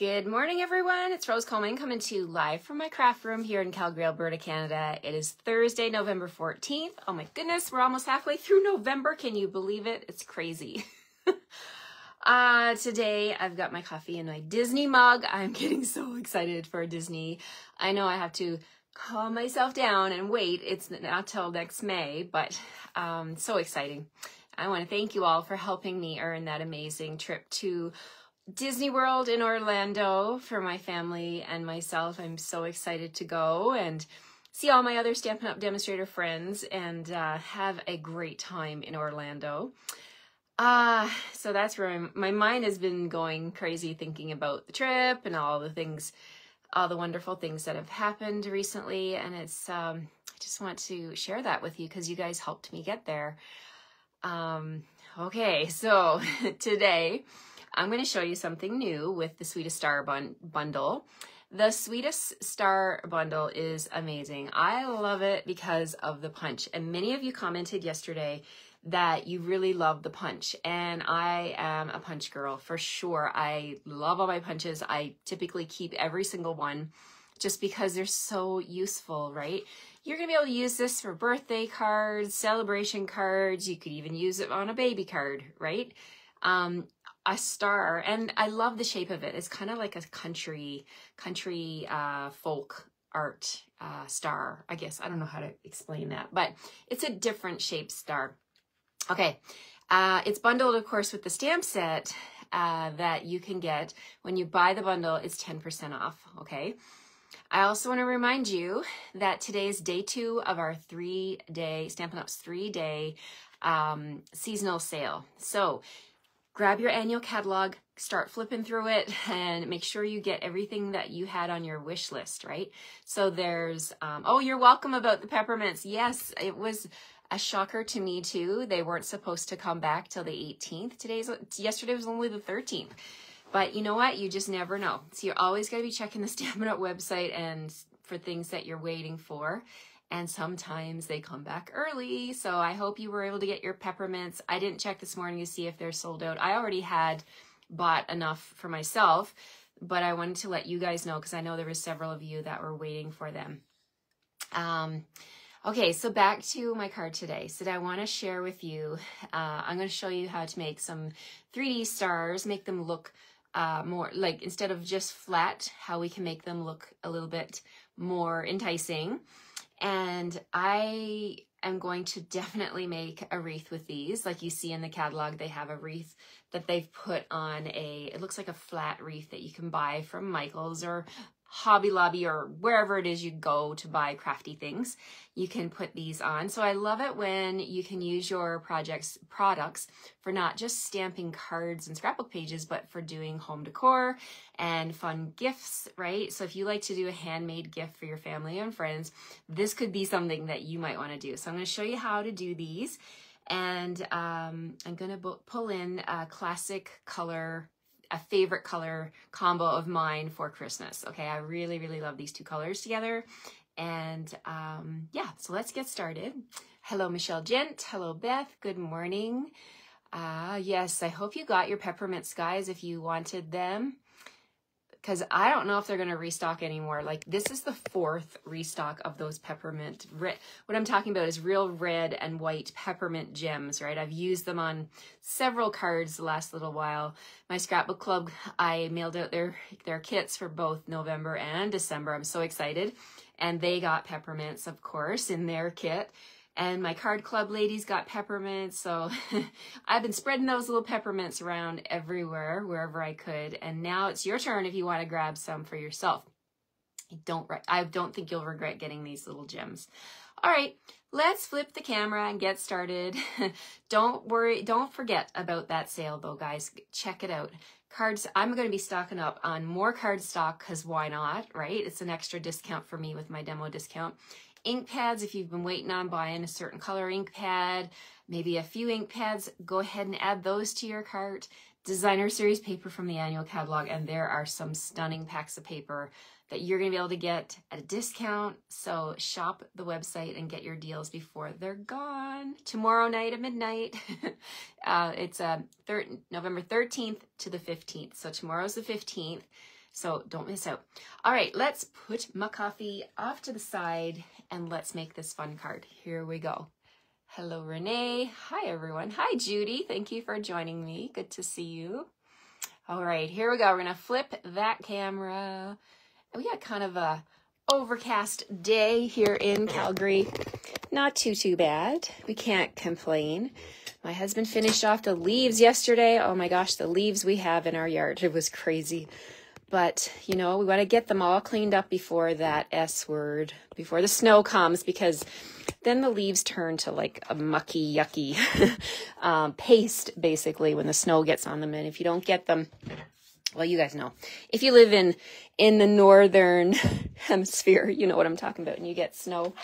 Good morning, everyone. It's Rose Coleman coming to you live from my craft room here in Calgary, Alberta, Canada. It is Thursday, November 14th. Oh my goodness, we're almost halfway through November. Can you believe it? It's crazy. Today I've got my coffee in my Disney mug. I'm getting so excited for Disney. I know I have to calm myself down and wait. It's not till next May, but so exciting. I want to thank you all for helping me earn that amazing trip to Disney World in Orlando for my family and myself. I'm so excited to go and see all my other Stampin' Up! Demonstrator friends and have a great time in Orlando. So that's where my mind has been going crazy thinking about the trip and all the things, all the wonderful things that have happened recently. And it's, I just want to share that with you because you guys helped me get there. Okay, so today I'm going to show you something new with the Sweetest Star Bundle. The Sweetest Star Bundle is amazing. I love it because of the punch. And many of you commented yesterday that you really love the punch. And I am a punch girl for sure. I love all my punches. I typically keep every single one just because they're so useful, right? You're going to be able to use this for birthday cards, celebration cards. You could even use it on a baby card, right? A star, and I love the shape of it. It's kind of like a country folk art star, I guess. I don't know how to explain that, but it's a different shaped star. Okay, it's bundled, of course, with the stamp set that you can get when you buy the bundle. It's 10% off, okay? I also want to remind you that today is day 2 of our 3-day, Stampin' Up's 3-day seasonal sale. So grab your annual catalog, start flipping through it, and make sure you get everything that you had on your wish list, right? So there's, oh, you're welcome about the peppermints. Yes, it was a shocker to me too. They weren't supposed to come back till the 18th. Yesterday was only the 13th. But you know what? You just never know. So you're always going to be checking the Stampin' Up! Website and for things that you're waiting for. And sometimes they come back early. So I hope you were able to get your peppermints. I didn't check this morning to see if they're sold out. I already had bought enough for myself, but I wanted to let you guys know because I know there were several of you that were waiting for them. Okay, so back to my card today. So I want to share with you, I'm going to show you how to make some 3D stars, make them look more like, instead of just flat, how we can make them look a little bit more enticing. And I am going to definitely make a wreath with these. Like you see in the catalog, they have a wreath that they've put on it looks like a flat wreath that you can buy from Michael's or Hobby Lobby or wherever it is you go to buy crafty things. You can put these on. So I love it when you can use your products for not just stamping cards and scrapbook pages, but for doing home decor and fun gifts, right? So if you like to do a handmade gift for your family and friends, this could be something that you might want to do. So I'm going to show you how to do these. And I'm going to pull in a classic color, a favorite color combo of mine for Christmas. Okay, I really, really love these two colors together. And yeah, so let's get started. Hello, Michelle Gent. Hello, Beth. Good morning. Yes, I hope you got your peppermints, guys, if you wanted them. Because I don't know if they're going to restock anymore. Like, this is the 4th restock of those peppermint. What I'm talking about is real red and white peppermint gems, right? I've used them on several cards the last little while. My scrapbook club, I mailed out their kits for both November and December. I'm so excited. And they got peppermints, of course, in their kit. And my card club ladies got peppermints. So I've been spreading those little peppermints around everywhere, wherever I could. And now it's your turn if you want to grab some for yourself. I don't think you'll regret getting these little gems. All right, let's flip the camera and get started. Don't worry, don't forget about that sale though, guys. Check it out. Cards, I'm going to be stocking up on more card stock because why not, right? It's an extra discount for me with my demo discount. Ink pads, if you've been waiting on buying a certain color ink pad, maybe a few ink pads, go ahead and add those to your cart. Designer series paper from the annual catalog, and there are some stunning packs of paper that you're going to be able to get at a discount. So shop the website and get your deals before they're gone. Tomorrow night at midnight. It's November 13th to the 15th. So tomorrow's the 15th. So don't miss out. All right, let's put my coffee off to the side and let's make this fun card. Here we go. Hello, Renee. Hi, everyone. Hi, Judy. Thank you for joining me. Good to see you. All right, here we go. We're gonna flip that camera. We got kind of a overcast day here in Calgary. Not too bad. We can't complain. My husband finished off the leaves yesterday. Oh my gosh, the leaves we have in our yard. It was crazy. But, you know, we want to get them all cleaned up before that S word, before the snow comes, because then the leaves turn to like a mucky, yucky paste, basically, when the snow gets on them. And if you don't get them, well, you guys know. If you live in the northern hemisphere, you know what I'm talking about, and you get snow.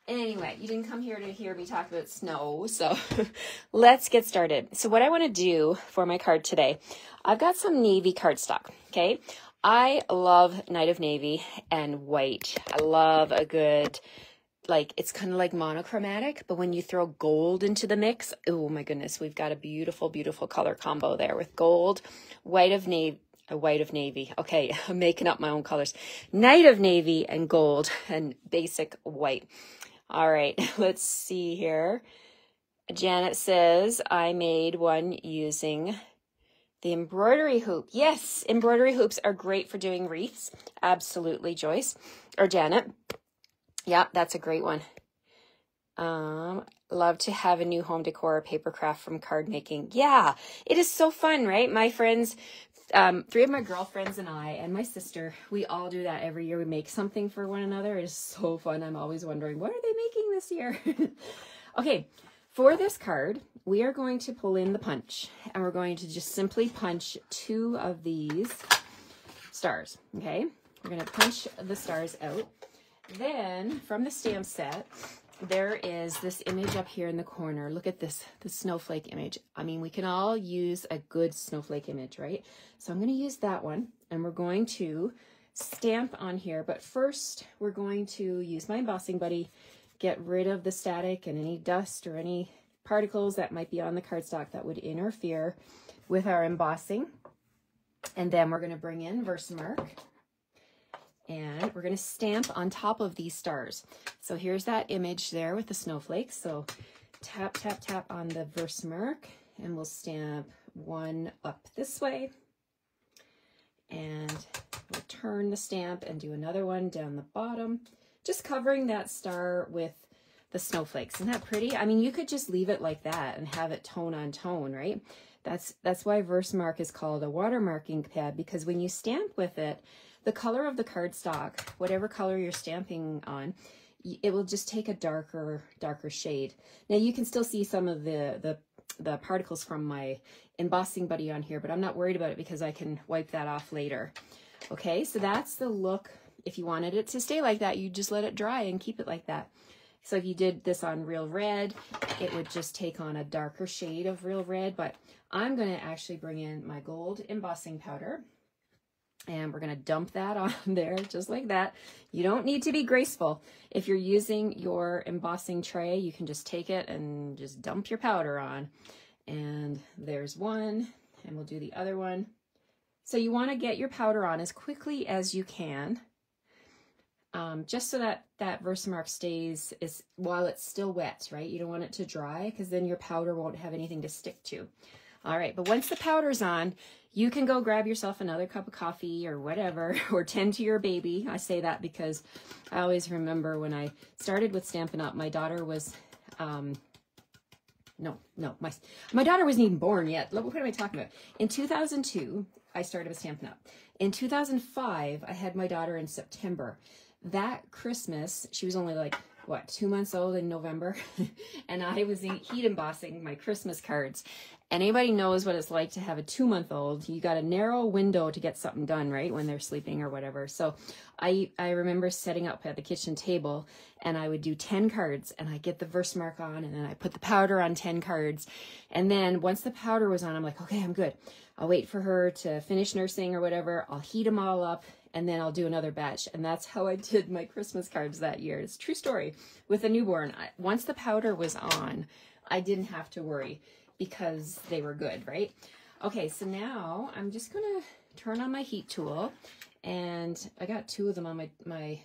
Anyway, you didn't come here to hear me talk about snow, so let's get started. So what I want to do for my card today, I've got some navy cardstock, okay? I love Night of Navy and white. I love a good, like, it's kind of like monochromatic, but when you throw gold into the mix, oh my goodness, we've got a beautiful, beautiful color combo there with gold, white of navy, okay, I'm making up my own colors, Night of Navy and gold and basic white. All right, let's see here. Janet says, I made one using the embroidery hoop. Yes, embroidery hoops are great for doing wreaths. Absolutely, Joyce or Janet. Yeah, that's a great one. Love to have a new home decor or paper craft from card making. Yeah, it is so fun, right? My friends, 3 of my girlfriends and I and my sister, we all do that every year. We make something for one another. It is so fun. I'm always wondering, what are they making this year? Okay, for this card, we are going to pull in the punch, and we're going to just simply punch 2 of these stars, okay? We're going to punch the stars out. Then, from the stamp set, there is this image up here in the corner. Look at this, the snowflake image. I mean, we can all use a good snowflake image, right? So I'm going to use that one, and we're going to stamp on here. But first, we're going to use my embossing buddy, get rid of the static and any dust or any particles that might be on the cardstock that would interfere with our embossing. And then we're going to bring in Versamark. And we're going to stamp on top of these stars. So here's that image there with the snowflakes. So tap, tap, tap on the Versamark, and we'll stamp one up this way. And we'll turn the stamp and do another one down the bottom, just covering that star with the snowflakes. Isn't that pretty? I mean, you could just leave it like that and have it tone on tone, right? That's why Versamark is called a watermarking pad, because when you stamp with it, the color of the cardstock, whatever color you're stamping on, it will just take a darker shade. Now you can still see some of the particles from my embossing buddy on here, but I'm not worried about it because I can wipe that off later. Okay, so that's the look. If you wanted it to stay like that, you just let it dry and keep it like that. So if you did this on real red, it would just take on a darker shade of real red, but I'm going to actually bring in my gold embossing powder. And we're going to dump that on there just like that. You don't need to be graceful. If you're using your embossing tray, you can just take it and just dump your powder on. And there's one, and we'll do the other one. So you want to get your powder on as quickly as you can, just so that that Versamark stays while it's still wet, right? You don't want it to dry, because then your powder won't have anything to stick to. All right, but once the powder's on, you can go grab yourself another cup of coffee or whatever, or tend to your baby. I say that because I always remember when I started with Stampin' Up, my daughter was, my daughter wasn't even born yet. What am I talking about? In 2002, I started with Stampin' Up. In 2005, I had my daughter in September. That Christmas, she was only like, what, 2 months old in November? And I was heat embossing my Christmas cards. Anybody knows what it's like to have a 2-month-old. You got a narrow window to get something done, right, when they're sleeping or whatever. So I remember setting up at the kitchen table, and I would do 10 cards, and I get the Versamark on, and then I put the powder on 10 cards. And then once the powder was on, I'm like, okay, I'm good. I'll wait for her to finish nursing or whatever. I'll heat them all up, and then I'll do another batch. And that's how I did my Christmas cards that year. It's a true story. With a newborn, once the powder was on, I didn't have to worry, because they were good, right? Okay, so now I'm just gonna turn on my heat tool, and I got 2 of them on my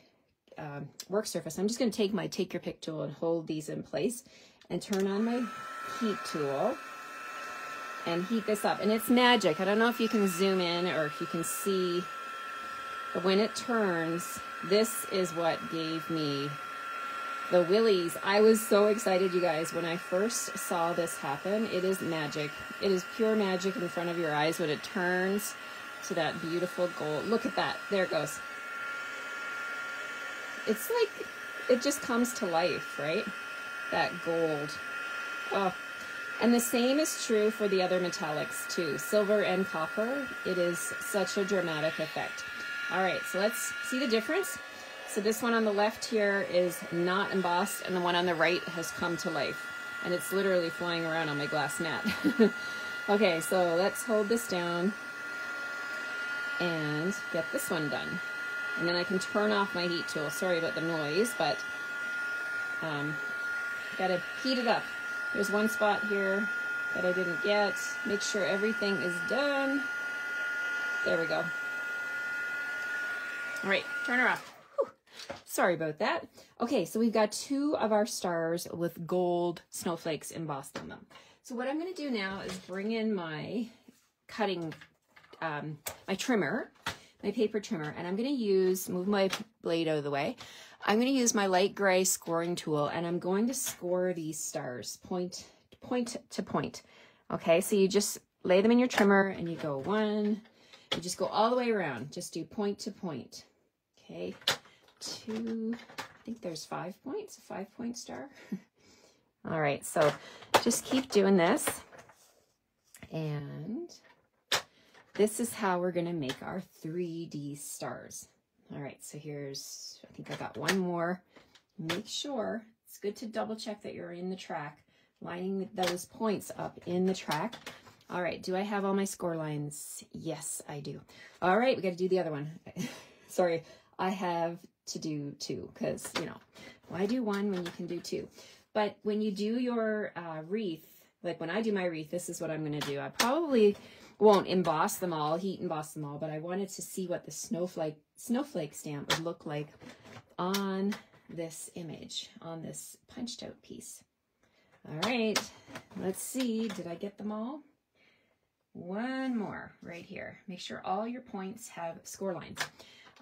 work surface. I'm just going to take my take your pick tool and hold these in place and turn on my heat tool and heat this up. And it's magic. I don't know if you can zoom in or if you can see, but when it turns, this is what gave me the willies. I was so excited, you guys, when I first saw this happen. It is magic. It is pure magic in front of your eyes when it turns to that beautiful gold. Look at that. There it goes. It's like it just comes to life, right? That gold. Oh, and the same is true for the other metallics too. Silver and copper. It is such a dramatic effect. All right, so let's see the difference. So this one on the left here is not embossed, and the one on the right has come to life. And it's literally flying around on my glass mat. Okay, so let's hold this down and get this one done. And then I can turn off my heat tool. Sorry about the noise, but gotta heat it up. There's one spot here that I didn't get. Make sure everything is done. There we go. All right, turn her off. Whew. Sorry about that. Okay, so we've got 2 of our stars with gold snowflakes embossed on them. So what I'm gonna do now is bring in my cutting, my trimmer, my paper trimmer, and I'm going to move my blade out of the way. I'm going to use my light gray scoring tool, and I'm going to score these stars point to point. Okay, so you just lay them in your trimmer and you go 1, you just go all the way around. Just do point to point. Okay, 2, I think there's 5 points, a 5-point star. All right, so just keep doing this, and this is how we're going to make our 3D stars. All right, so here's, I think I got 1 more. Make sure, it's good to double check that you're in the track, lining those points up in the track. All right, do I have all my score lines? Yes, I do. All right, we got to do the other one. Sorry, I have to do 2 because, you know, why do 1 when you can do 2? But when you do your wreath, like when I do my wreath, this is what I'm going to do. I probably won't emboss them all, heat emboss them all, but I wanted to see what the snowflake stamp would look like on this image, on this punched out piece. All right, let's see, did I get them all? 1 more right here. Make sure all your points have score lines.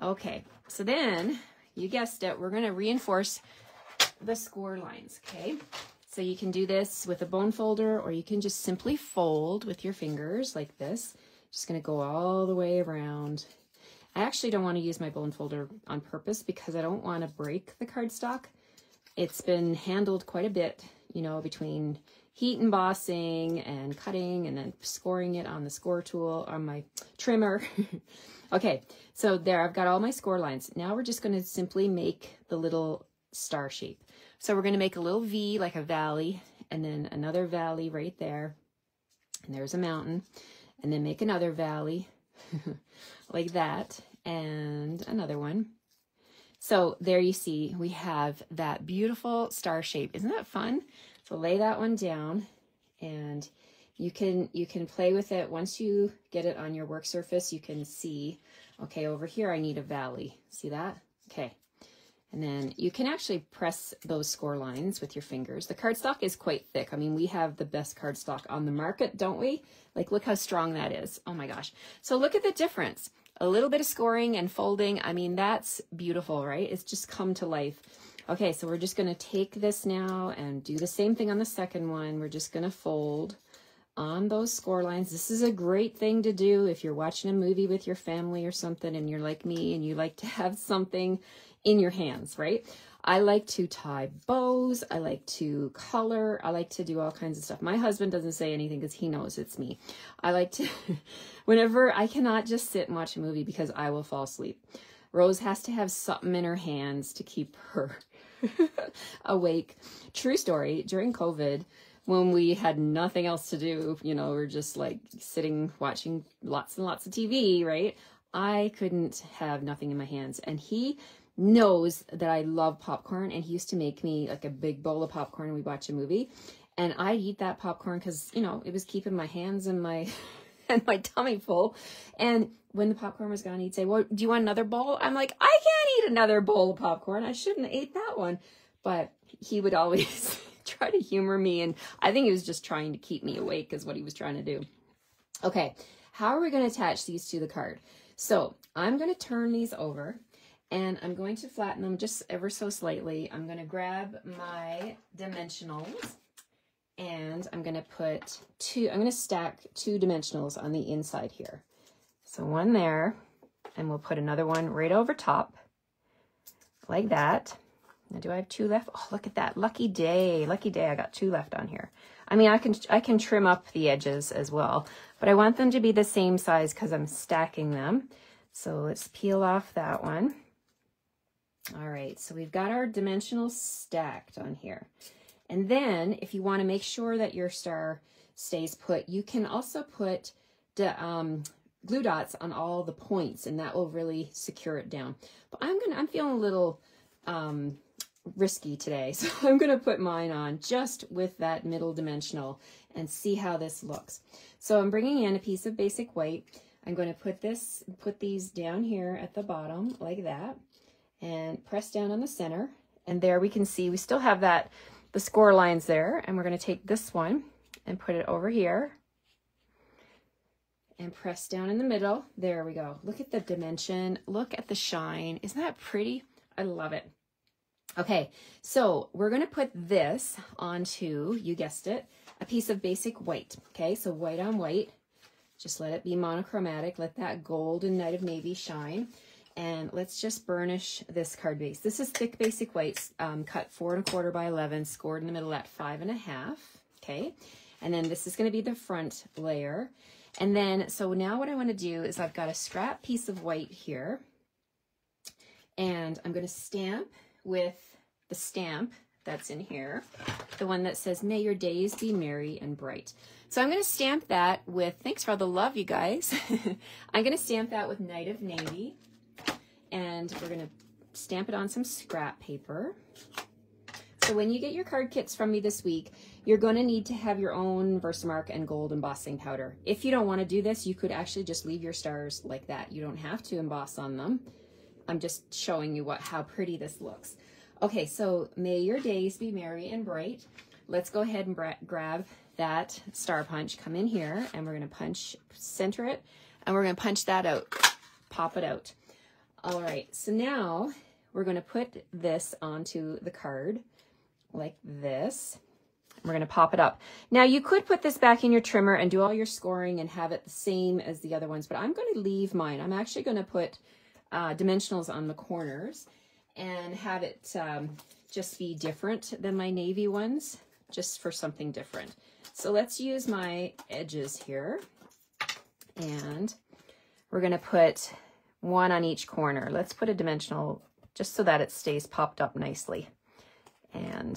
Okay, so then, you guessed it, we're gonna reinforce the score lines, okay? So you can do this with a bone folder, or you can just simply fold with your fingers like this. Just going to go all the way around. I actually don't want to use my bone folder on purpose because I don't want to break the cardstock. It's been handled quite a bit, you know, between heat embossing and cutting and then scoring it on the score tool, on my trimmer. Okay, so there, I've got all my score lines. Now we're just going to simply make the little star shape. So we're going to make a little V, like a valley, and then another valley right there. And there's a mountain. And then make another valley like that, and another one. So there you see, we have that beautiful star shape. Isn't that fun? So lay that one down, and you can play with it. Once you get it on your work surface, you can see, okay, over here I need a valley. See that? Okay. And then you can actually press those score lines with your fingers. The cardstock is quite thick. I mean, we have the best cardstock on the market, don't we? Like, look how strong that is. Oh my gosh. So look at the difference. A little bit of scoring and folding. I mean, that's beautiful, right? It's just come to life. Okay, so we're just going to take this now and do the same thing on the second one. We're just going to fold on those score lines. This is a great thing to do if you're watching a movie with your family or something and you're like me and you like to have something in your hands, right? I like to tie bows. I like to color. I like to do all kinds of stuff. My husband doesn't say anything because he knows it's me. I like to, whenever I cannot just sit and watch a movie because I will fall asleep. Rose has to have something in her hands to keep her awake. True story, during COVID, when we had nothing else to do, you know, we're just like sitting watching lots and lots of TV, right? I couldn't have nothing in my hands. And he knows that I love popcorn, and he used to make me like a big bowl of popcorn and we'd watch a movie, and I'd eat that popcorn because, you know, it was keeping my hands and my and my tummy full. And when the popcorn was gone, he'd say, well, do you want another bowl? I'm like, I can't eat another bowl of popcorn. I shouldn't have ate that one. But he would always try to humor me. And I think he was just trying to keep me awake is what he was trying to do. Okay, how are we going to attach these to the card? So I'm going to turn these over and I'm going to flatten them just ever so slightly. I'm going to grab my dimensionals and I'm going to put I'm going to stack 2 dimensionals on the inside here. So one there, and we'll put another one right over top like that. Now, do I have 2 left? Oh, look at that. Lucky day. Lucky day. I got 2 left on here. I mean, I can trim up the edges as well, but I want them to be the same size because I'm stacking them. So let's peel off that one. All right. So we've got our dimensionals stacked on here. And then if you want to make sure that your star stays put, you can also put the glue dots on all the points, and that will really secure it down. But I'm feeling a little risky today, so I'm going to put mine on just with that middle dimensional and see how this looks. So I'm bringing in a piece of basic white. I'm going to put these down here at the bottom like that and press down on the center, and there we can see we still have the score lines there, and we're going to take this one and put it over here and press down in the middle. There we go. Look at the dimension. Look at the shine. Isn't that pretty? I love it. Okay, so we're going to put this onto, you guessed it, a piece of basic white. Okay, so white on white. Just let it be monochromatic. Let that gold and night of navy shine. And let's just burnish this card base. This is thick basic white, cut 4 1/4 by 11, scored in the middle at 5 1/2. Okay, and then this is going to be the front layer. And then, so now what I want to do is I've got a scrap piece of white here, and I'm going to stamp with the stamp that's in here, the one that says, may your days be merry and bright. So I'm going to stamp that with, thanks for all the love, you guys. I'm going to stamp that with Night of Navy, and we're going to stamp it on some scrap paper. So when you get your card kits from me this week, you're going to need to have your own Versamark and Gold Embossing Powder. If you don't want to do this, you could actually just leave your stars like that. You don't have to emboss on them. I'm just showing you how pretty this looks. Okay, so may your days be merry and bright. Let's go ahead and grab that star punch, come in here, and we're going to center it, and we're going to punch that out, pop it out. All right, so now we're going to put this onto the card like this. We're going to pop it up. Now you could put this back in your trimmer and do all your scoring and have it the same as the other ones, but I'm going to leave mine. I'm actually going to put dimensionals on the corners and have it just be different than my navy ones, just for something different. So let's use my edges here, and we're going to put one on each corner. Let's put a dimensional just so that it stays popped up nicely. And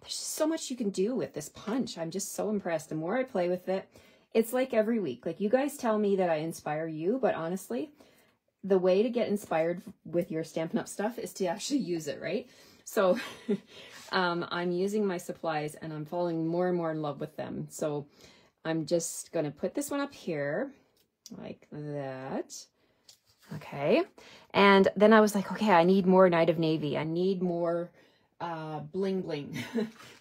there's just so much you can do with this punch. I'm just so impressed. The more I play with it, it's like every week. Like, you guys tell me that I inspire you, but honestly, the way to get inspired with your Stampin' Up! Stuff is to actually use it, right? So I'm using my supplies and I'm falling more and more in love with them. So I'm just going to put this one up here like that. Okay. And then I was like, okay, I need more Night of Navy. I need more bling bling.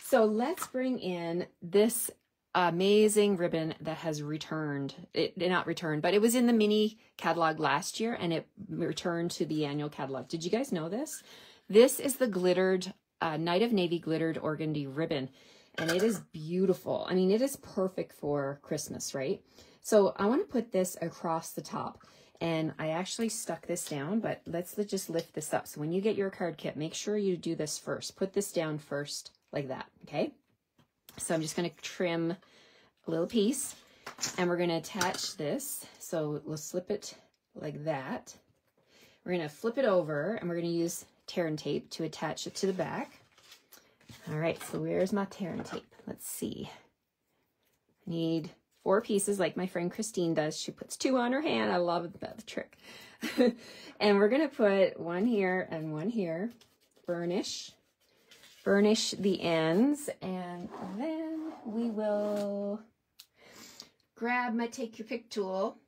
So let's bring in this amazing ribbon that has returned. Not returned, but it was in the mini catalog last year and it returned to the annual catalog. Did you guys know this? This is the glittered Night of Navy glittered organdy ribbon, and it is beautiful. I mean, it is perfect for Christmas, right? So I want to put this across the top, and I actually stuck this down, but let's just lift this up. So when you get your card kit, make sure you do this first. Put this down first like that, okay? So I'm just going to trim a little piece, and we're going to attach this. So we'll slip it like that. We're going to flip it over, and we're going to use tear and tape to attach it to the back. All right, so where's my tear and tape? Let's see. I need 4 pieces like my friend Christine does. She puts 2 on her hand. I love that trick. And we're going to put 1 here and 1 here. Burnish the ends, and then we will grab my take your pick tool.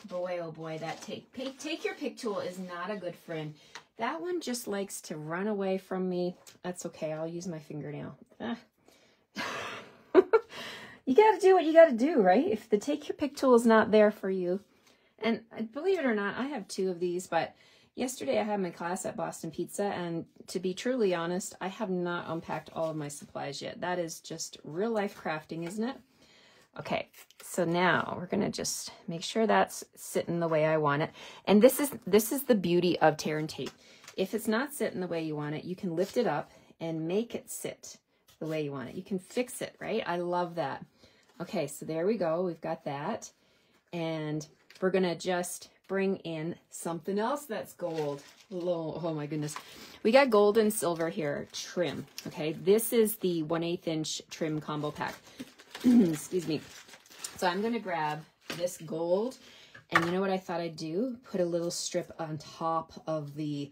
Boy, oh boy, that take your pick tool is not a good friend. That one just likes to run away from me. That's okay, I'll use my fingernail. You gotta do what you gotta do, right? If the take your pick tool is not there for you, and believe it or not, I have 2 of these, but yesterday I had my class at Boston Pizza, and to be truly honest, I have not unpacked all of my supplies yet. That is just real life crafting, isn't it? Okay, so now we're gonna just make sure that's sitting the way I want it. And this is the beauty of tear and tape. If it's not sitting the way you want it, you can lift it up and make it sit the way you want it. You can fix it, right? I love that. Okay, so there we go. We've got that. And we're gonna just bring in something else that's gold. Oh my goodness. We got gold and silver here, trim. Okay, this is the 1/8 inch trim combo pack. Excuse me. So I'm going to grab this gold, and you know what I thought I'd do? Put a little strip on top of the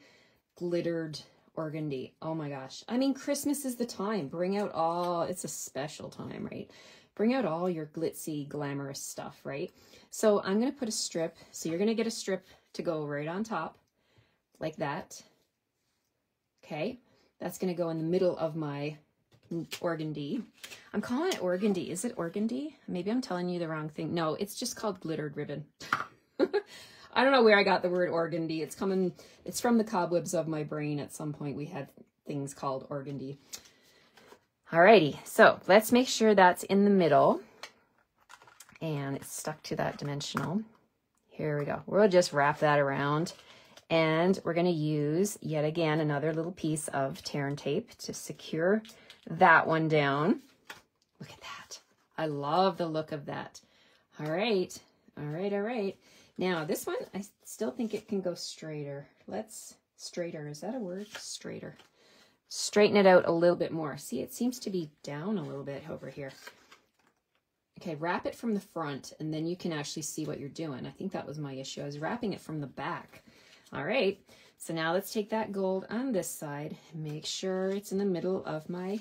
glittered organdy. Oh my gosh. I mean, Christmas is the time. Bring out all, it's a special time, right? Bring out all your glitzy, glamorous stuff, right? So I'm going to put a strip. So you're going to get a strip to go right on top, like that. Okay. That's going to go in the middle of my organdy. I'm calling it organdy. Is it organdy? Maybe I'm telling you the wrong thing. No, it's just called glittered ribbon. I don't know where I got the word organdy. It's from the cobwebs of my brain. At some point we had things called organdy. Alrighty, so let's make sure that's in the middle and it's stuck to that dimensional. Here we go. We'll just wrap that around, and we're going to use yet again another little piece of tear and tape to secure that one down. Look at that. I love the look of that. All right. All right. All right. Now this one, I still think it can go straighter. Straighter. Is that a word? Straighter. Straighten it out a little bit more. See, it seems to be down a little bit over here. Okay. Wrap it from the front, and then you can actually see what you're doing. I think that was my issue. I was wrapping it from the back. All right. So now let's take that gold on this side, make sure it's in the middle of my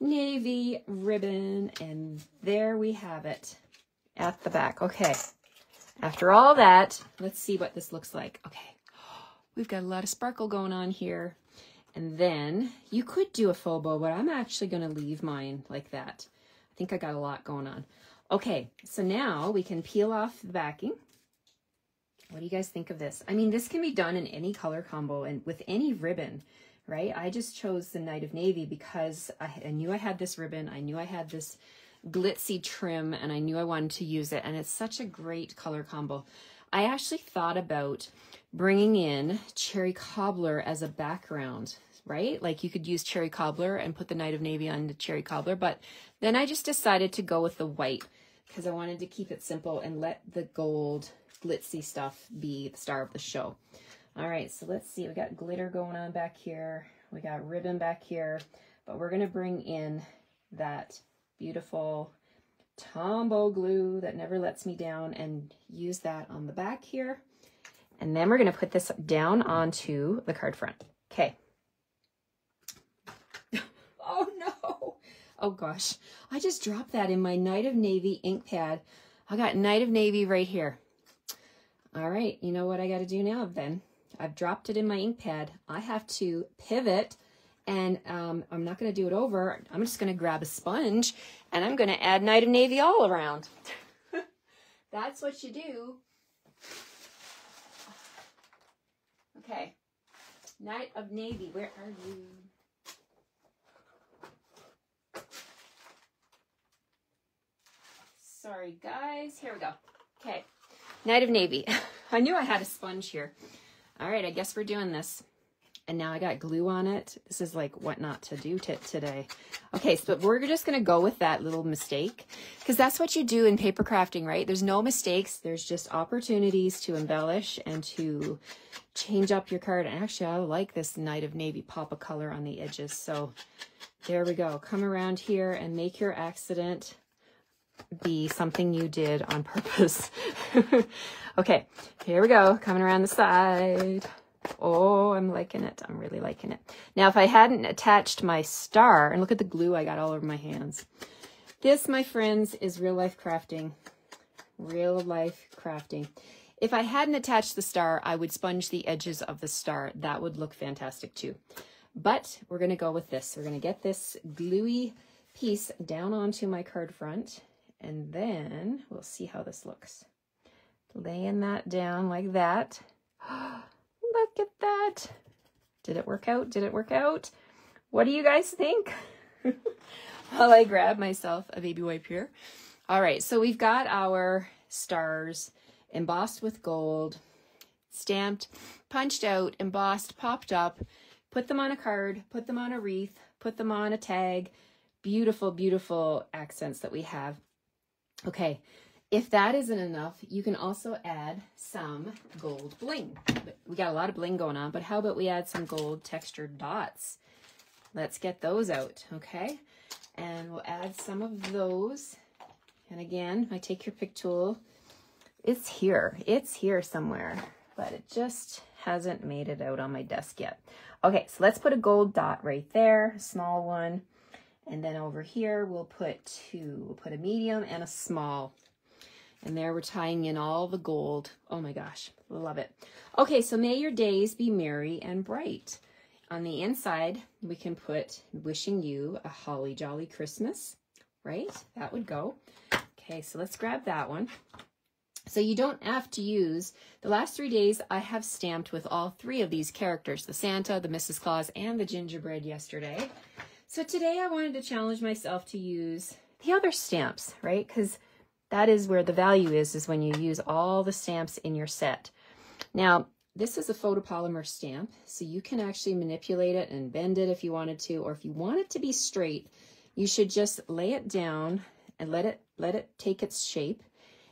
navy ribbon, and there we have it at the back. Okay, after all that, let's see what this looks like. Okay, we've got a lot of sparkle going on here, and then you could do a faux bow, but I'm actually going to leave mine like that. I think I got a lot going on. Okay, so now we can peel off the backing. What do you guys think of this? I mean, this can be done in any color combo and with any ribbon, right? I just chose the Night of Navy because I knew I had this ribbon. I knew I had this glitzy trim, and I knew I wanted to use it. And it's such a great color combo. I actually thought about bringing in cherry cobbler as a background, right? Like you could use cherry cobbler and put the Night of Navy on the cherry cobbler. But then I just decided to go with the white because I wanted to keep it simple and let the gold glitzy stuff be the star of the show. All right, so let's see. We got glitter going on back here. We got ribbon back here, but we're going to bring in that beautiful Tombow glue that never lets me down and use that on the back here. And then we're going to put this down onto the card front. Okay. Oh no. Oh gosh. I just dropped that in my Night of Navy ink pad. I got Night of Navy right here. All right, you know what I got to do now then? I've dropped it in my ink pad. I have to pivot, and I'm not going to do it over. I'm just going to grab a sponge, and I'm going to add Night of Navy all around. That's what you do. Okay, Night of Navy, where are you? Sorry, guys. Here we go. Okay. Night of Navy. I knew I had a sponge here. All right, I guess we're doing this. And now I got glue on it. This is like what not to do today. Okay, so we're just going to go with that little mistake, because that's what you do in paper crafting, right? There's no mistakes. There's just opportunities to embellish and to change up your card. And actually, I like this Night of Navy pop of color on the edges. So there we go. Come around here and make your accident be something you did on purpose. Okay, here we go. Coming around the side. Oh, I'm liking it. I'm really liking it. Now, if I hadn't attached my star, and look at the glue I got all over my hands. This, my friends, is real life crafting. real life crafting. If I hadn't attached the star, I would sponge the edges of the star. That would look fantastic too. But we're going to go with this. We're going to get this gluey piece down onto my card front, and then we'll see how this looks. Laying that down like that. Look at that. Did it work out? Did it work out? What do you guys think? While I grab myself a baby wipe here. All right, so we've got our stars embossed with gold, stamped, punched out, embossed, popped up, put them on a card, put them on a wreath, put them on a tag. Beautiful, beautiful accents that we have. Okay, if that isn't enough, you can also add some gold bling. We got a lot of bling going on, but how about we add some gold textured dots? Let's get those out, okay? And we'll add some of those. And again, I take your pick tool. It's here somewhere, but it just hasn't made it out on my desk yet. Okay, so let's put a gold dot right there, a small one. And then over here, we'll put two. We'll put a medium and a small. And there we're tying in all the gold. Oh my gosh, love it. Okay, so may your days be merry and bright. On the inside, we can put wishing you a holly jolly Christmas, right? That would go. Okay, so let's grab that one. So you don't have to use, the last 3 days I have stamped with all three of these characters, the Santa, the Mrs. Claus, and the gingerbread yesterday. So today I wanted to challenge myself to use the other stamps, right? Because that is where the value is when you use all the stamps in your set. Now, this is a photopolymer stamp, so you can actually manipulate it and bend it if you wanted to, or if you want it to be straight, you should just lay it down and let it take its shape,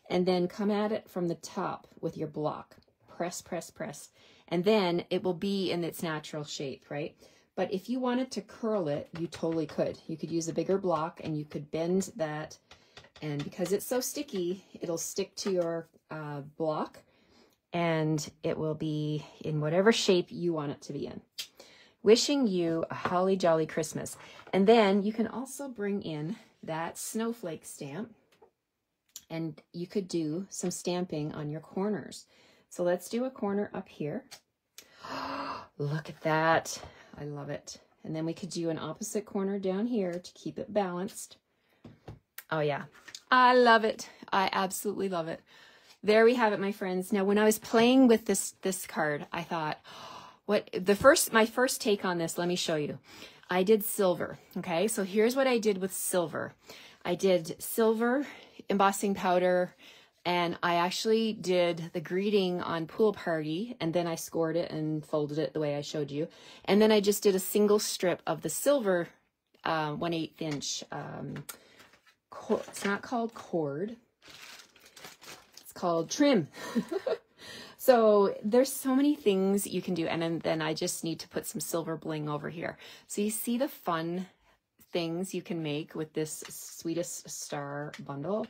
and then come at it from the top with your block. Press, press, press. And then it will be in its natural shape, right? But if you wanted to curl it, you totally could. You could use a bigger block and you could bend that. And because it's so sticky, it'll stick to your block and it will be in whatever shape you want it to be in. Wishing you a holly jolly Christmas. And then you can also bring in that snowflake stamp, and you could do some stamping on your corners. So let's do a corner up here. Look at that. I love it. And then we could do an opposite corner down here to keep it balanced. Oh yeah, I love it. I absolutely love it. There we have it, my friends. Now, when I was playing with this card, I thought, my first take on this, let me show you. I did silver, okay? So here's what I did with silver. I did silver embossing powder, and I actually did the greeting on Pool Party, and then I scored it and folded it the way I showed you. And then I just did a single strip of the silver 1/8 inch, it's not called cord, it's called trim. So there's so many things you can do. And then I just need to put some silver bling over here. So you see the fun things you can make with this Sweetest Star Bundle.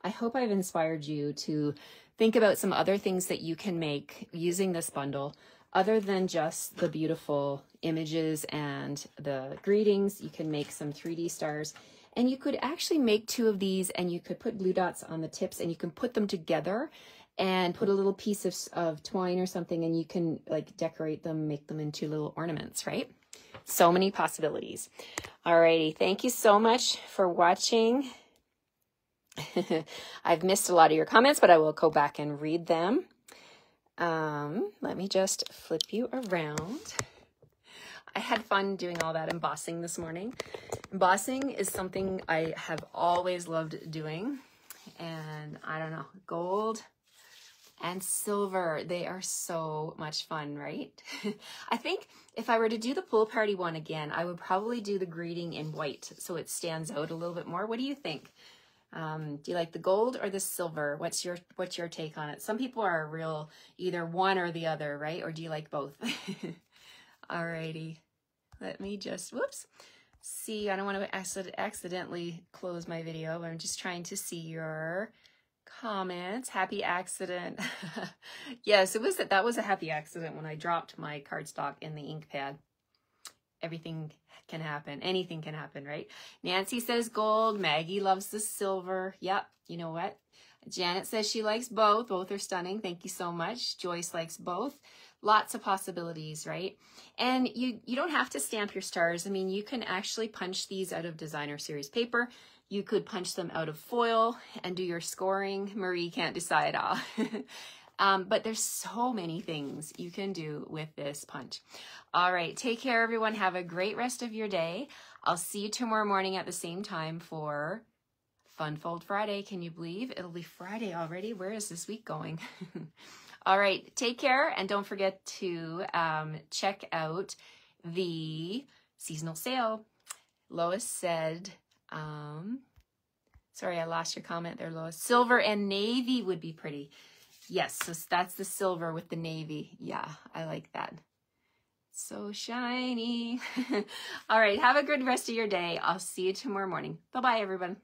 I hope I've inspired you to think about some other things that you can make using this bundle, other than just the beautiful images and the greetings. You can make some 3D stars, and you could actually make 2 of these, and you could put glue dots on the tips, and you can put them together and put a little piece of twine or something, and you can like decorate them, make them into little ornaments, right? So many possibilities. Alrighty, thank you so much for watching. I've missed a lot of your comments, but I will go back and read them. Let me just flip you around. I had fun doing all that embossing this morning. Embossing is something I have always loved doing. And I don't know, gold and silver, they are so much fun, right? I think if I were to do the Pool Party one again, I would probably do the greeting in white so it stands out a little bit more. What do you think? Do you like the gold or the silver? What's your take on it? Some people are real either one or the other, right? Or do you like both? Alrighty, let me just, whoops. See, I don't want to accidentally close my video, but I'm just trying to see your comments. Happy accident. Yes, that was a happy accident when I dropped my cardstock in the ink pad. Everything can happen. Anything can happen, right? Nancy says gold. Maggie loves the silver. Yep. You know what? Janet says she likes both. Both are stunning. Thank you so much. Joyce likes both. Lots of possibilities, right? And you don't have to stamp your stars. I mean, you can actually punch these out of designer series paper. You could punch them out of foil and do your scoring. Marie can't decide all. But there's so many things you can do with this punch. All right, take care, everyone. Have a great rest of your day. I'll see you tomorrow morning at the same time for Fun Fold Friday. Can you believe it'll be Friday already? Where is this week going? All right, take care, and don't forget to check out the seasonal sale. Lois said, sorry, I lost your comment there, Lois. Silver and navy would be pretty. Yes, so that's the silver with the navy. Yeah, I like that. So shiny. All right, have a good rest of your day. I'll see you tomorrow morning. Bye-bye, everyone.